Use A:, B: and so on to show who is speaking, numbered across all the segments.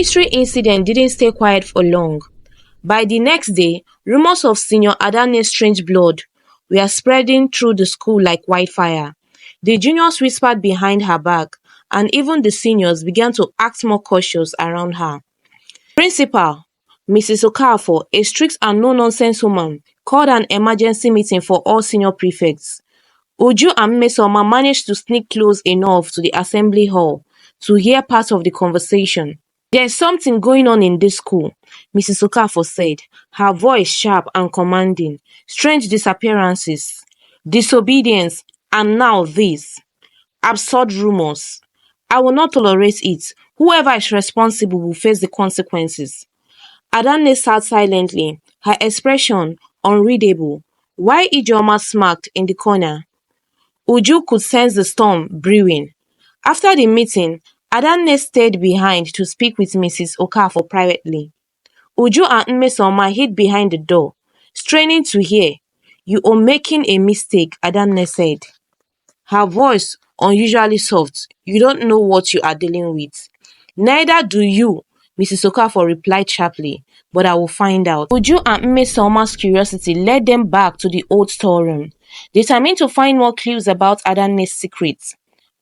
A: Mystery incident didn't stay quiet for long. By the next day, rumors of Senior Adanne's strange blood were spreading through the school like wildfire. The juniors whispered behind her back, and even the seniors began to act more cautious around her. Principal, Mrs. Okafor, a strict and no-nonsense woman, called an emergency meeting for all senior prefects. Uju and Mmesoma managed to sneak close enough to the assembly hall to hear part of the conversation. "There's something going on in this school," Mrs. Okafor said, her voice sharp and commanding. "Strange disappearances, disobedience, and now this. Absurd rumors. I will not tolerate it. Whoever is responsible will face the consequences." Adanne sat silently, her expression unreadable, while Ijeoma smirked in the corner. Uju could sense the storm brewing. After the meeting, Adanne stayed behind to speak with Mrs. Okafor privately. Uju and Mmesoma hid behind the door, straining to hear. "You are making a mistake," Adanne said, her voice unusually soft. "You don't know what you are dealing with." "Neither do you," Mrs. Okafor replied sharply, "but I will find out." Uju and Mmesoma's curiosity led them back to the old storeroom, determined to find more clues about Adanne's secrets.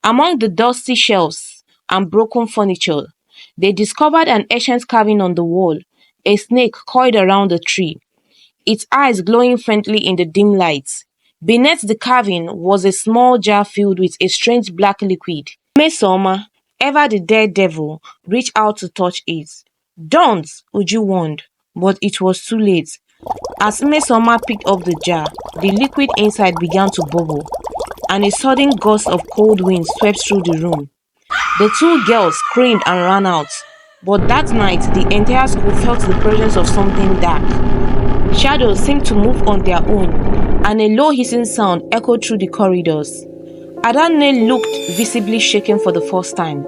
A: Among the dusty shelves and broken furniture, they discovered an ancient carving on the wall, a snake coiled around a tree, its eyes glowing faintly in the dim light. Beneath the carving was a small jar filled with a strange black liquid. Mmesoma, ever the daredevil, reached out to touch it. "Don't," Uju warned, but it was too late. As Mmesoma picked up the jar, the liquid inside began to bubble, and a sudden gust of cold wind swept through the room. The two girls screamed and ran out, but that night the entire school felt the presence of something dark. Shadows seemed to move on their own, and a low hissing sound echoed through the corridors. Adanne looked visibly shaken for the first time,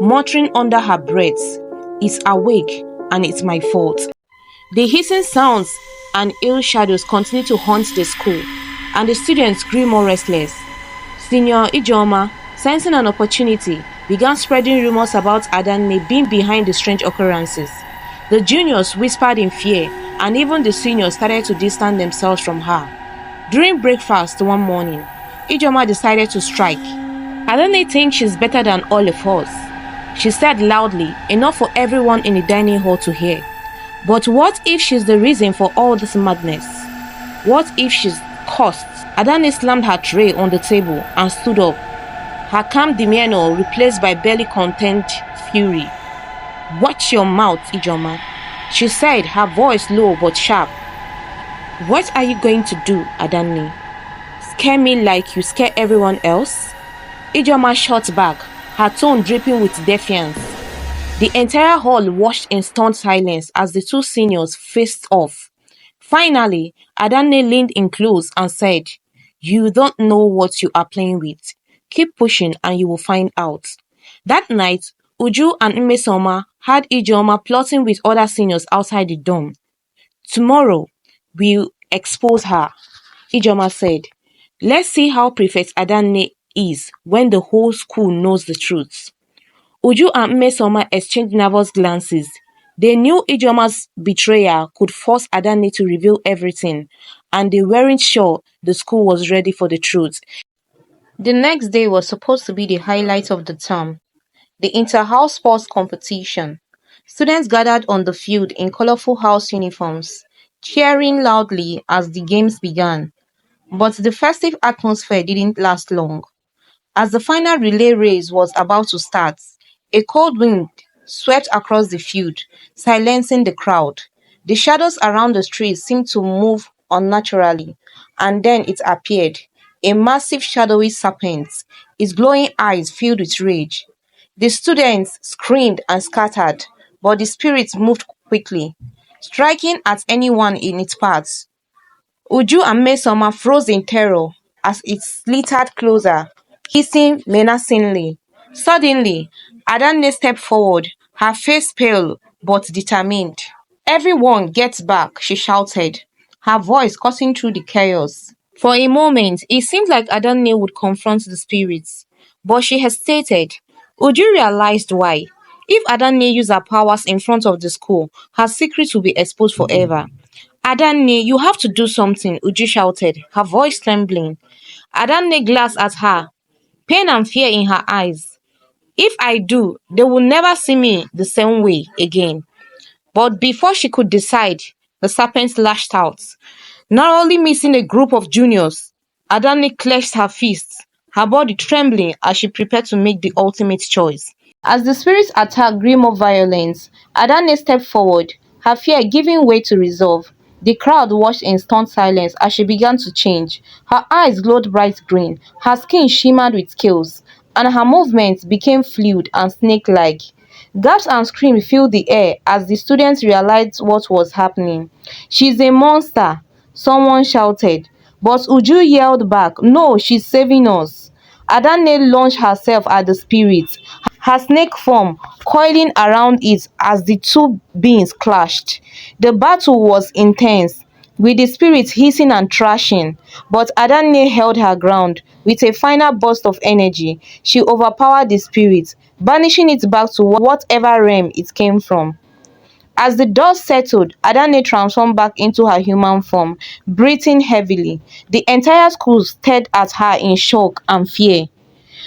A: muttering under her breath, "It's awake, and it's my fault." The hissing sounds and ill shadows continued to haunt the school, and the students grew more restless. Senior Ijeoma, sensing an opportunity, began spreading rumors about Adanne being behind the strange occurrences. The juniors whispered in fear, and even the seniors started to distance themselves from her. During breakfast one morning, Ijeoma decided to strike. "Adanne thinks she's better than all of us," she said loudly, enough for everyone in the dining hall to hear. "But what if she's the reason for all this madness? What if she's cursed?" Adanne slammed her tray on the table and stood up, her calm demeanor replaced by barely contained fury. "Watch your mouth, Ijeoma," she said, her voice low but sharp. "What are you going to do, Adanne? Scare me like you scare everyone else?" Ijeoma shot back, her tone dripping with defiance. The entire hall watched in stunned silence as the two seniors faced off. Finally, Adanne leaned in close and said, "You don't know what you are playing with. Keep pushing and you will find out." That night, Uju and Mmesoma had Ijeoma plotting with other seniors outside the dorm. "Tomorrow, we'll expose her," Ijeoma said. "Let's see how Prefect Adanne is when the whole school knows the truth." Uju and Mmesoma exchanged nervous glances. They knew Ijeoma's betrayal could force Adanne to reveal everything, and they weren't sure the school was ready for the truth. The next day was supposed to be the highlight of the term, the inter-house sports competition. Students gathered on the field in colorful house uniforms, cheering loudly as the games began. But the festive atmosphere didn't last long. As the final relay race was about to start, a cold wind swept across the field, silencing the crowd. The shadows around the streets seemed to move unnaturally, and then it appeared, a massive shadowy serpent, its glowing eyes filled with rage. The students screamed and scattered, but the spirit moved quickly, striking at anyone in its path. Uju and Mmesoma froze in terror as it slithered closer, hissing menacingly. Suddenly, Adanne stepped forward, her face pale but determined. "Everyone get back," she shouted, her voice cutting through the chaos. For a moment, it seemed like Adanne would confront the spirits, but she hesitated. Uju realized why. If Adanne used her powers in front of the school, her secrets will be exposed forever. Adanne, you have to do something, Uju shouted, her voice trembling. Adanne glanced at her, pain and fear in her eyes. If I do, they will never see me the same way again. But before she could decide, the serpent lashed out, narrowly missing a group of juniors. Adanne clenched her fists, her body trembling as she prepared to make the ultimate choice. As the spirit's attack grew more violent, Adanne stepped forward, her fear giving way to resolve. The crowd watched in stunned silence as she began to change. Her eyes glowed bright green, her skin shimmered with scales, and her movements became fluid and snake-like. Gasps and screams filled the air as the students realized what was happening. "She's a monster!" someone shouted, but Uju yelled back, "No, she's saving us." Adanne launched herself at the spirit, her snake form coiling around it as the two beings clashed. The battle was intense, with the spirit hissing and thrashing, but Adanne held her ground. With a final burst of energy, she overpowered the spirit, banishing it back to whatever realm it came from. As the dust settled, Adanne transformed back into her human form, breathing heavily. The entire school stared at her in shock and fear.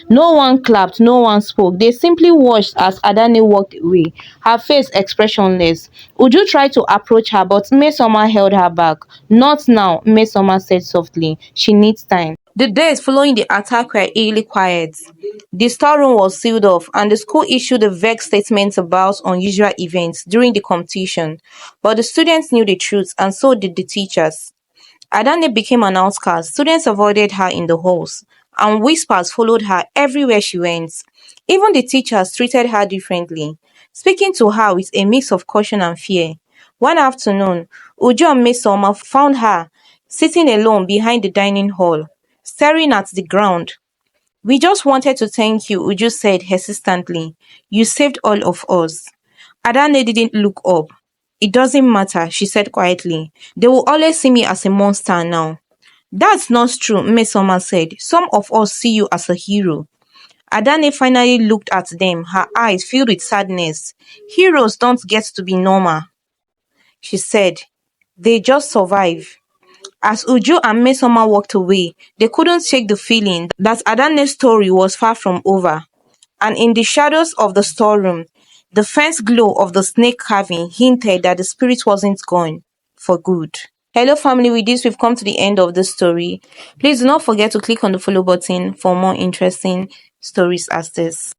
A: No one clapped, no one spoke. They simply watched as Adanne walked away, her face expressionless. Uju tried to approach her, but Mesoma held her back. "Not now," Mesoma said softly. "She needs time." The days following the attack were eerily quiet. The storeroom was sealed off, and the school issued a vague statement about unusual events during the competition. But the students knew the truth, and so did the teachers. Adanne became an outcast. Students avoided her in the halls, and whispers followed her everywhere she went. Even the teachers treated her differently, speaking to her with a mix of caution and fear. One afternoon, Uju and Mesoma found her sitting alone behind the dining hall, staring at the ground. "We just wanted to thank you," Uju said hesitantly. "You saved all of us." Adanne didn't look up. "It doesn't matter," she said quietly. "They will always see me as a monster now." "That's not true," Mesoma said. "Some of us see you as a hero." Adanne finally looked at them, her eyes filled with sadness. "Heroes don't get to be normal," she said. "They just survive." As Uju and Mesoma walked away, they couldn't shake the feeling that Adanne's story was far from over. And in the shadows of the storeroom, the faint glow of the snake carving hinted that the spirit wasn't gone for good. Hello family, with this we've come to the end of the story. Please do not forget to click on the follow button for more interesting stories as this.